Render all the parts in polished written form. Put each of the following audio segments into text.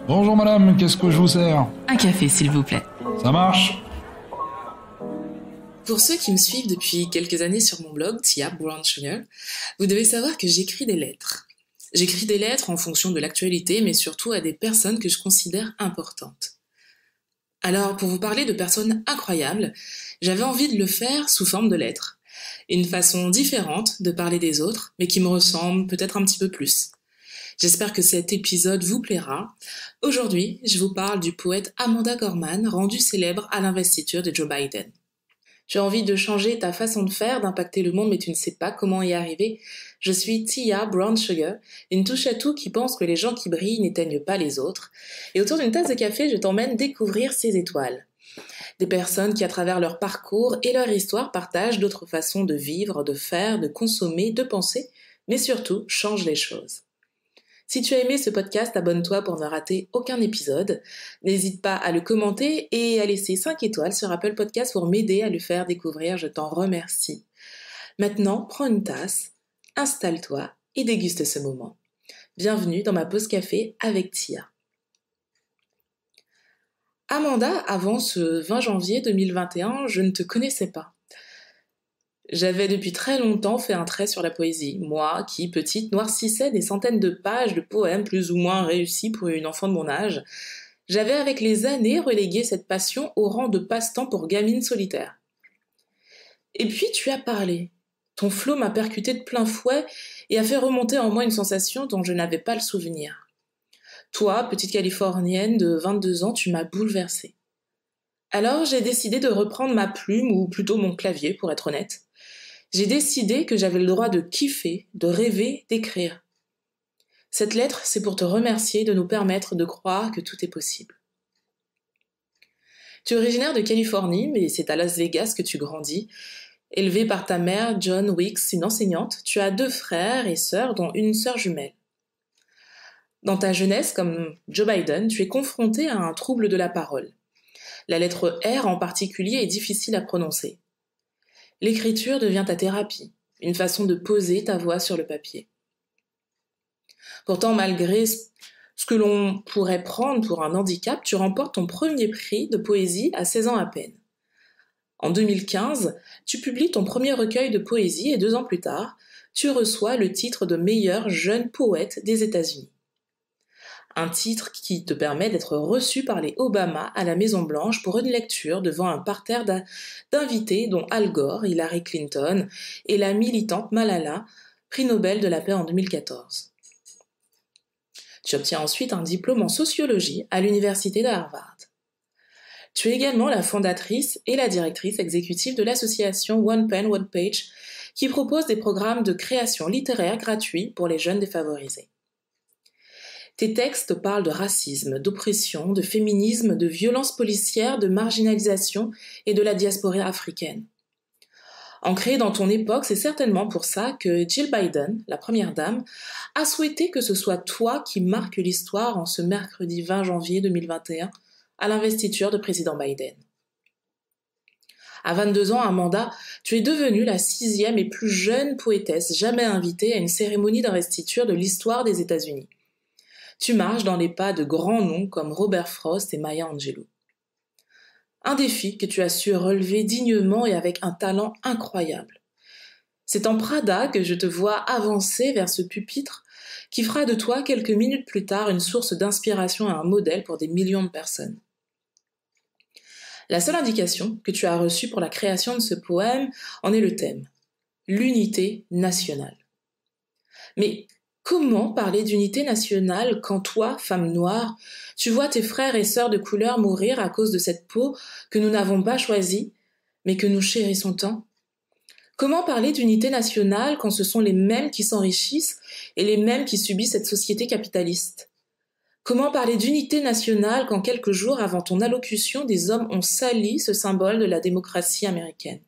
Bonjour madame, qu'est-ce que je vous sers? Un café, s'il vous plaît. Ça marche? Pour ceux qui me suivent depuis quelques années sur mon blog, Tia Brown Sugar, vous devez savoir que j'écris des lettres. J'écris des lettres en fonction de l'actualité, mais surtout à des personnes que je considère importantes. Alors, pour vous parler de personnes incroyables, j'avais envie de le faire sous forme de lettres. Une façon différente de parler des autres, mais qui me ressemble peut-être un petit peu plus. J'espère que cet épisode vous plaira. Aujourd'hui, je vous parle du poète Amanda Gorman, rendu célèbre à l'investiture de Joe Biden. Tu as envie de changer ta façon de faire, d'impacter le monde, mais tu ne sais pas comment y arriver. Je suis Tia Brown Sugar, une touche-à-tout qui pense que les gens qui brillent n'éteignent pas les autres. Et autour d'une tasse de café, je t'emmène découvrir ces étoiles. Des personnes qui, à travers leur parcours et leur histoire, partagent d'autres façons de vivre, de faire, de consommer, de penser, mais surtout changent les choses. Si tu as aimé ce podcast, abonne-toi pour ne rater aucun épisode. N'hésite pas à le commenter et à laisser 5 étoiles sur Apple Podcast pour m'aider à le faire découvrir. Je t'en remercie. Maintenant, prends une tasse, installe-toi et déguste ce moment. Bienvenue dans ma pause café avec Tia. Amanda, avant ce 20 janvier 2021, je ne te connaissais pas. J'avais depuis très longtemps fait un trait sur la poésie, moi qui, petite, noircissais des centaines de pages de poèmes plus ou moins réussis pour une enfant de mon âge. J'avais avec les années relégué cette passion au rang de passe-temps pour gamine solitaire. Et puis tu as parlé. Ton flot m'a percuté de plein fouet et a fait remonter en moi une sensation dont je n'avais pas le souvenir. Toi, petite Californienne de 22 ans, tu m'as bouleversée. Alors j'ai décidé de reprendre ma plume, ou plutôt mon clavier pour être honnête. J'ai décidé que j'avais le droit de kiffer, de rêver, d'écrire. Cette lettre, c'est pour te remercier de nous permettre de croire que tout est possible. Tu es originaire de Californie, mais c'est à Las Vegas que tu grandis. Élevée par ta mère, John Wicks, une enseignante, tu as 2 frères et sœurs, dont une sœur jumelle. Dans ta jeunesse, comme Joe Biden, tu es confronté à un trouble de la parole. La lettre R en particulier est difficile à prononcer. L'écriture devient ta thérapie, une façon de poser ta voix sur le papier. Pourtant, malgré ce que l'on pourrait prendre pour un handicap, tu remportes ton premier prix de poésie à 16 ans à peine. En 2015, tu publies ton premier recueil de poésie et 2 ans plus tard, tu reçois le titre de meilleur jeune poète des États-Unis. Un titre qui te permet d'être reçu par les Obama à la Maison-Blanche pour une lecture devant un parterre d'invités dont Al Gore, Hillary Clinton et la militante Malala, prix Nobel de la paix en 2014. Tu obtiens ensuite un diplôme en sociologie à l'université de Harvard. Tu es également la fondatrice et la directrice exécutive de l'association One Pen, One Page qui propose des programmes de création littéraire gratuits pour les jeunes défavorisés. Tes textes parlent de racisme, d'oppression, de féminisme, de violence policière, de marginalisation et de la diaspora africaine. Ancré dans ton époque, c'est certainement pour ça que Jill Biden, la première dame, a souhaité que ce soit toi qui marque l'histoire en ce mercredi 20 janvier 2021 à l'investiture de président Biden. À 22 ans, Amanda, tu es devenue la 6e et plus jeune poétesse jamais invitée à une cérémonie d'investiture de l'histoire des États-Unis. Tu marches dans les pas de grands noms comme Robert Frost et Maya Angelou. Un défi que tu as su relever dignement et avec un talent incroyable. C'est en Prada que je te vois avancer vers ce pupitre qui fera de toi quelques minutes plus tard une source d'inspiration et un modèle pour des millions de personnes. La seule indication que tu as reçue pour la création de ce poème en est le thème, l'unité nationale. Mais comment parler d'unité nationale quand toi, femme noire, tu vois tes frères et sœurs de couleur mourir à cause de cette peau que nous n'avons pas choisie, mais que nous chérissons tant? Comment parler d'unité nationale quand ce sont les mêmes qui s'enrichissent et les mêmes qui subissent cette société capitaliste? Comment parler d'unité nationale quand quelques jours avant ton allocution, des hommes ont sali ce symbole de la démocratie américaine?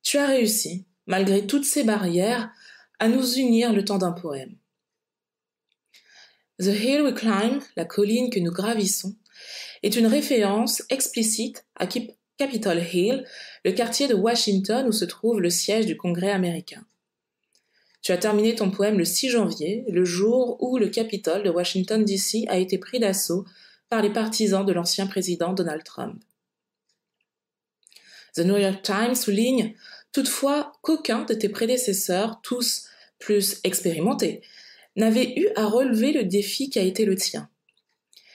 Tu as réussi, malgré toutes ces barrières, à nous unir le temps d'un poème. The Hill We Climb, la colline que nous gravissons, est une référence explicite à Capitol Hill, le quartier de Washington où se trouve le siège du Congrès américain. Tu as terminé ton poème le 6 janvier, le jour où le Capitole de Washington DC a été pris d'assaut par les partisans de l'ancien président Donald Trump. The New York Times souligne toutefois qu'aucun de tes prédécesseurs, tous plus expérimentés, n'avait eu à relever le défi qui a été le tien.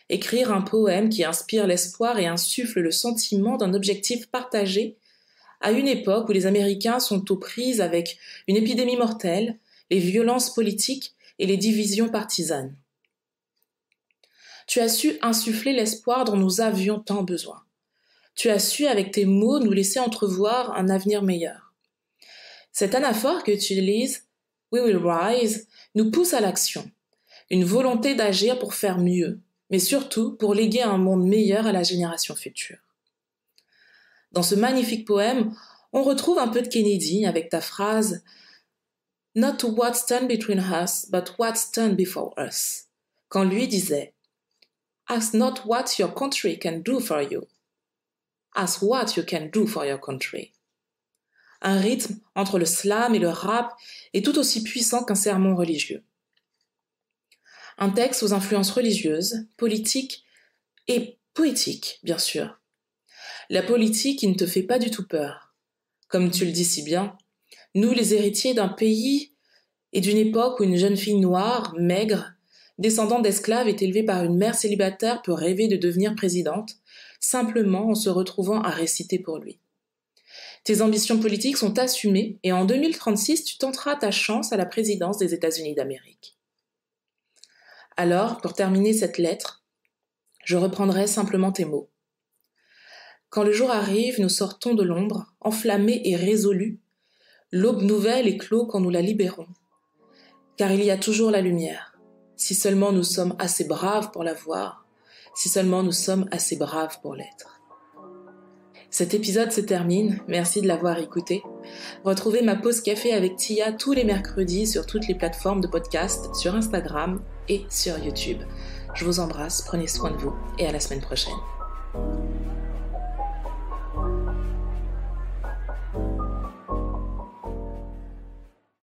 Écrire un poème qui inspire l'espoir et insuffle le sentiment d'un objectif partagé à une époque où les Américains sont aux prises avec une épidémie mortelle, les violences politiques et les divisions partisanes. Tu as su insuffler l'espoir dont nous avions tant besoin. Tu as su, avec tes mots, nous laisser entrevoir un avenir meilleur. Cette anaphore que tu utilises, « We will rise », nous pousse à l'action, une volonté d'agir pour faire mieux, mais surtout pour léguer un monde meilleur à la génération future. Dans ce magnifique poème, on retrouve un peu de Kennedy avec ta phrase « Not to what stand between us, but what stand before us », quand lui disait « Ask not what your country can do for you. Ask what you can do for your country ». Un rythme entre le slam et le rap est tout aussi puissant qu'un sermon religieux. Un texte aux influences religieuses, politiques et poétiques, bien sûr. La politique qui ne te fait pas du tout peur. Comme tu le dis si bien, nous les héritiers d'un pays et d'une époque où une jeune fille noire, maigre, descendante d'esclaves est élevée par une mère célibataire peut rêver de devenir présidente, simplement en se retrouvant à réciter pour lui. Tes ambitions politiques sont assumées et en 2036, tu tenteras ta chance à la présidence des États-Unis d'Amérique. Alors, pour terminer cette lettre, je reprendrai simplement tes mots. Quand le jour arrive, nous sortons de l'ombre, enflammés et résolus. L'aube nouvelle éclôt quand nous la libérons. Car il y a toujours la lumière. Si seulement nous sommes assez braves pour la voir, si seulement nous sommes assez braves pour l'être. Cet épisode se termine, merci de l'avoir écouté. Retrouvez ma pause café avec Tia tous les mercredis sur toutes les plateformes de podcast, sur Instagram et sur YouTube. Je vous embrasse, prenez soin de vous et à la semaine prochaine.